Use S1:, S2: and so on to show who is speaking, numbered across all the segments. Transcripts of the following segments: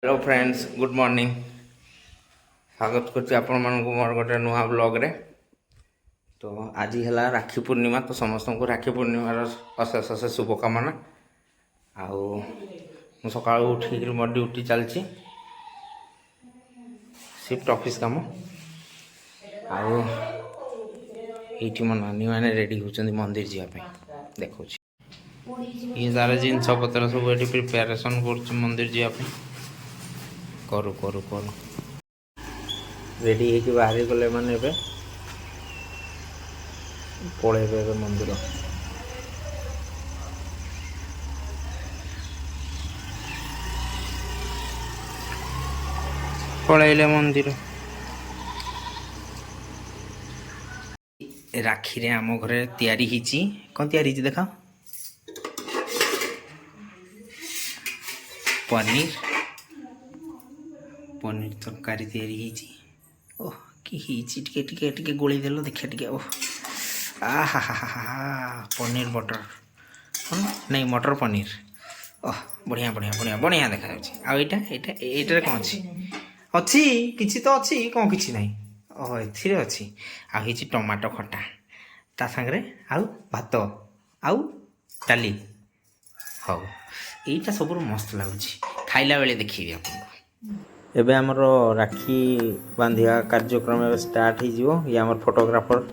S1: Hello friends good morning स्वागत करछि आपण मानकु मोर गोटे नुआ ब्लॉग रे। तो आज है राखी पूर्णिमा तो समस्त को राखी पूर्णिमार अशेष अशेष शुभकामना। आउ मु सका उठिक मोर ड्यूटी चलची शिफ्ट ऑफिस काम। आउ ये मो नानी मैंने रेडी होचंदी मंदिर जावाई देखो ये सारा जिन पतर सब ये प्रिपेरेसन कर मंदिर जावाई करू करू करू रेडी होगी बाहरी गले मैंने पलैबे मंदिर। पलैले मंदिर राखी रे आम घर तैयारी हिची कौन तैयारी हिची देखा पनीर पनीर तरकारी तैयारी हिची। ओह कि हिची टिके टिके टिके गोली देलो देखिए टिके ओह आ हा हा हा पनीर बटर नहीं मटर पनीर ओह बढ़िया बढ़िया बढ़िया बढ़िया देखा जाଉଛି। आ एटा एटा एटा कौन अछि अछि किछि तो अछि कौन किछि नहीं ओह एथिरे अछि। आ हिची टमाटो खट्टा ता संगरे आउ भात आउ डाली हौ एटा सब मस्त लागुछि खाइला बेले देखिबी आपन। एबे हमर राखी बांधिया कार्यक्रम एबे स्टार्ट ही जिवो। ये हमर फोटोग्राफर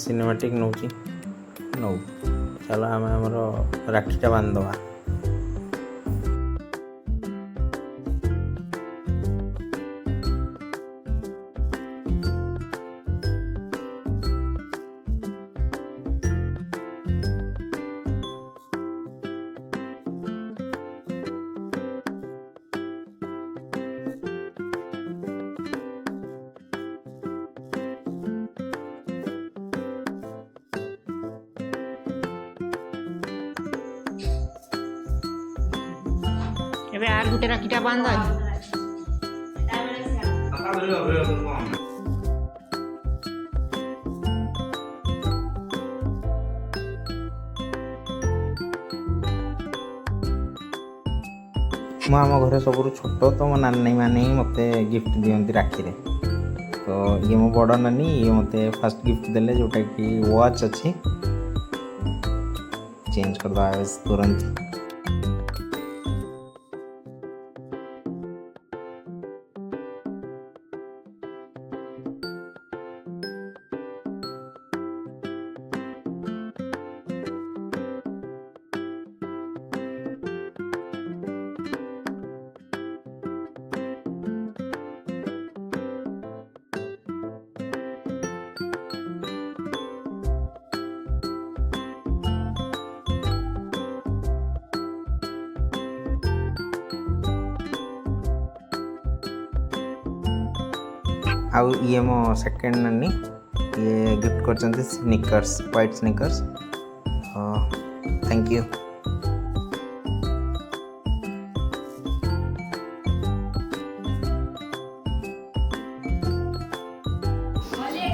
S1: सिनेमैटिक नौची नौ चलो हम हमर राखीटा बांधवा।
S2: एबे आर गुटे राखीटा बांध
S1: मो आम घर सब छोट तो मो नानी मैंने ही मत गिफ्ट दिखती राखी रे। तो ये मो बड़ नानी ये मत फास्ट गिफ्ट देले जोटा कि वॉच अच्छी चेंज करवा तुरंत। आउ ये मो सेकेंड नानी ये गिफ्ट कर sneakers white sneakers thank you.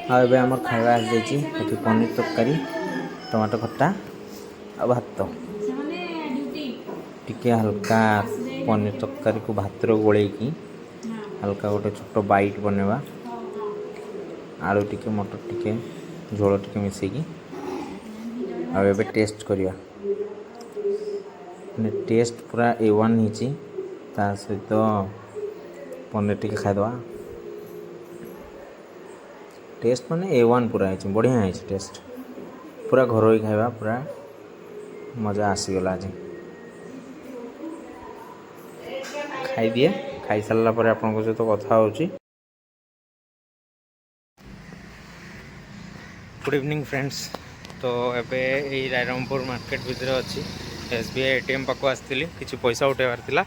S1: हाँ एबे हमर खाଇବା आसी एठी पनीर तरकारी टमाटो खट्टा आ भात टिके हल्का पनीर तरकारी को भात गोले की हल्का गोटे छोट बाइट बनेवा आलू टिके मटर टिके झोल टिके मिसेकी आ एबे टेस्ट करिया ने टेस्ट पूरा A1 हिची ता सहित पनीर टिके खाइदवा टेस्ट माने A1 पूरा हिची बढ़िया हिची टेस्ट पूरा घरोई खाइबा पूरा मजा आसीगला आज खाई दिए खाई सारा पर आपन सहित कथा होची। Good evening friends. तो एबे यही रायरंगपुर मार्केट भितर अच्छी SBI ATM पाक आसती किसी पैसा उठेबार थिला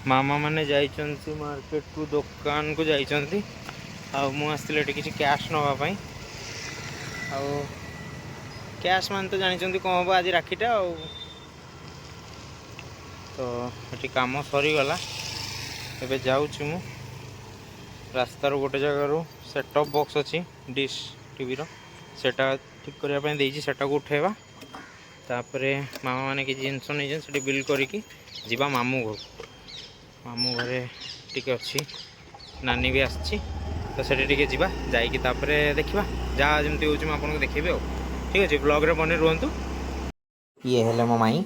S1: मामा मैंने जाइछंती मार्केट को दुकान को जाइछंती आसती किसी कैश नापी कैश मान तो जानी कौन हम आज राखीटा तो ये कम सरीगला एबे जाऊँ मु रास्तार गोटे जगार सेटअप बॉक्स अच्छी डिश टीवी रो सेटा ठीक करने सेटा को उठेवा तापरे मामा मैंने कि जिनस नहीं बिल करी जीवा मामू घर मामू घरे टिके अच्छी नानी भी आसी तो सेठी टिके जीवा जाइकी तापरे देखिबा जहाँ जमती होची मैं आपको देखेबी आ ठीक अच्छे ब्लॉग रे बने रुहतु। ये हेले मो माई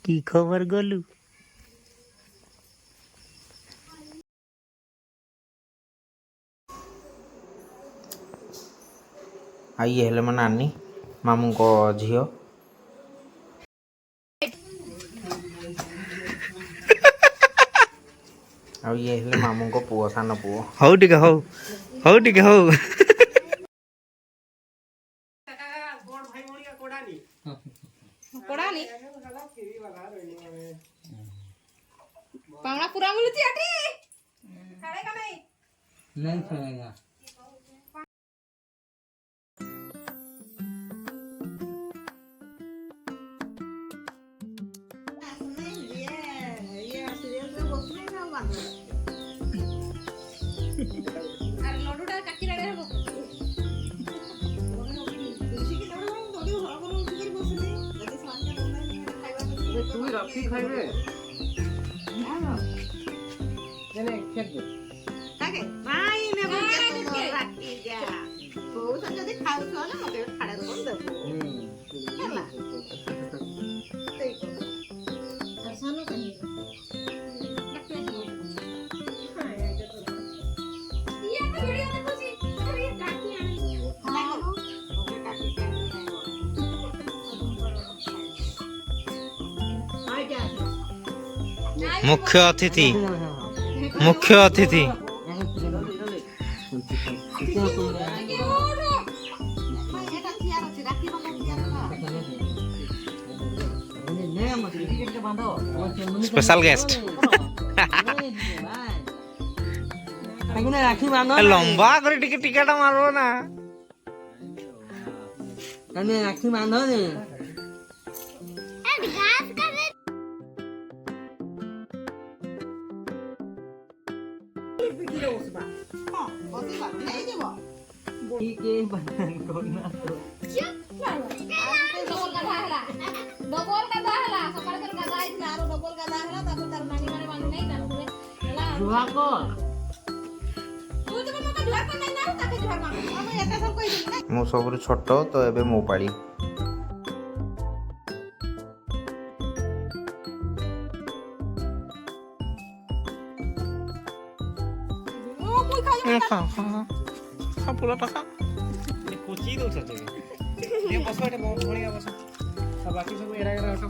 S1: की खबर गलू आई ये हेले मो नानी मामू को झियो आ ये हेले मामू को पुओ सान पुओ हौ टिके हौ हौ टिके हौ
S2: कोडानी पांगड़ा पूरा मिलती आटी खाने का नहीं खाएगा আর লডুটা কাকি রাড়ে হবো তুই রাখি খাইবে নেনে খেত দে তাকে ভাই নেব রাখি যা বহুত যদি খাউছ না মতে খাড়া দেব দেব ହେଲା ସେଇ ଆସାନ କାହିଁ
S1: मुख्य अतिथि मुख्य अतिथि स्पेशल गेस्ट लंबा कर टिकट मारो ना
S3: राखी बांधो ने ठीक है बहन को ना तो
S2: डबल का दाहला सकाळ कर का दाइला आरो डबल का दाहला ताको तार नानी माने माने नहीं तार पुरे हला
S3: जुहा को
S2: तू तो मका जुहा को नहीं ना ताके जुहा मांग हम एता सब कहि दिना
S1: मो सबरु छोट तो एबे मो पाड़ी
S2: ओ कोई खाई
S1: खा पूरा पका कुची दो छते ये बसो एटा बहुत बढ़िया बसो सब बाकी सब एरा एरा हटो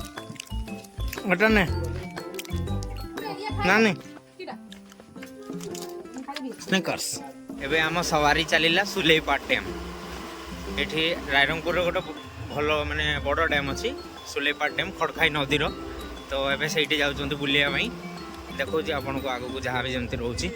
S1: हटो ने ना नहीं स्नेकर्स एबे आम सवारी चलिला सुलेपाट डैम एठी रायरंगपुर गोटे भल माने बड़ डैम अच्छी सुलेपाट डैम खड़खाई नदीर तो एबे सेठी जाउछन्ती बुलिया पई देखो जी आपन को आगो को जहां भी जमती रहउची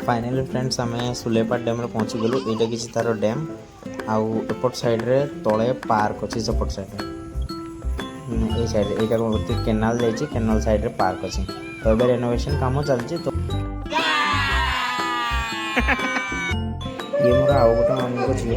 S1: फाइनली फ्रेंड्स आम सुलेपाट डैम रे पहुँची गलु यहाँ किसी तार डैम आउ एपट साइड रे तले पार्क अच्छी सेपट साइड ये साइड यहाँ गोटे केनाल जाइए केनाल साइड रे पार्क अच्छी तो ये रेनोवेशन काम चलती तो ये मोर आउ गोटे मामू को झील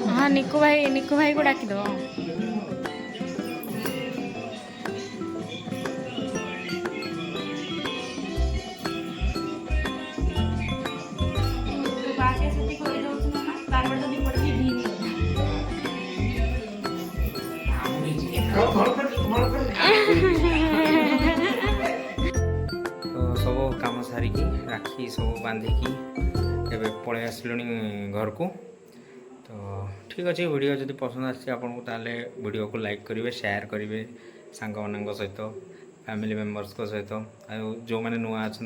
S2: हाँ निकू भाई को डाकी दो
S1: तो सब काम सारिकी राखी सब बांधिकी एबे पळे आसलुनी घर को। तो ठीक अच्छे वीडियो जब पसंद आसी आपको ताले वीडियो को लाइक करेंगे शेयर करेंगे सांग मान सहित फैमिली मेम्बर्स सहित जो मैंने नुआ अच्छा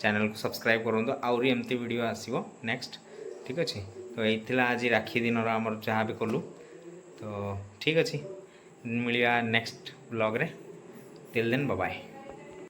S1: चैनल को सब्सक्राइब करूँ आउरी एमती वीडियो आसो नेक्स्ट ठीक अच्छे। तो ये आज राखी दिन आमर जहाँ भी कलु तो ठीक अच्छे मिलिया नेक्स्ट ब्लॉग रे टिल देन बाय बाय।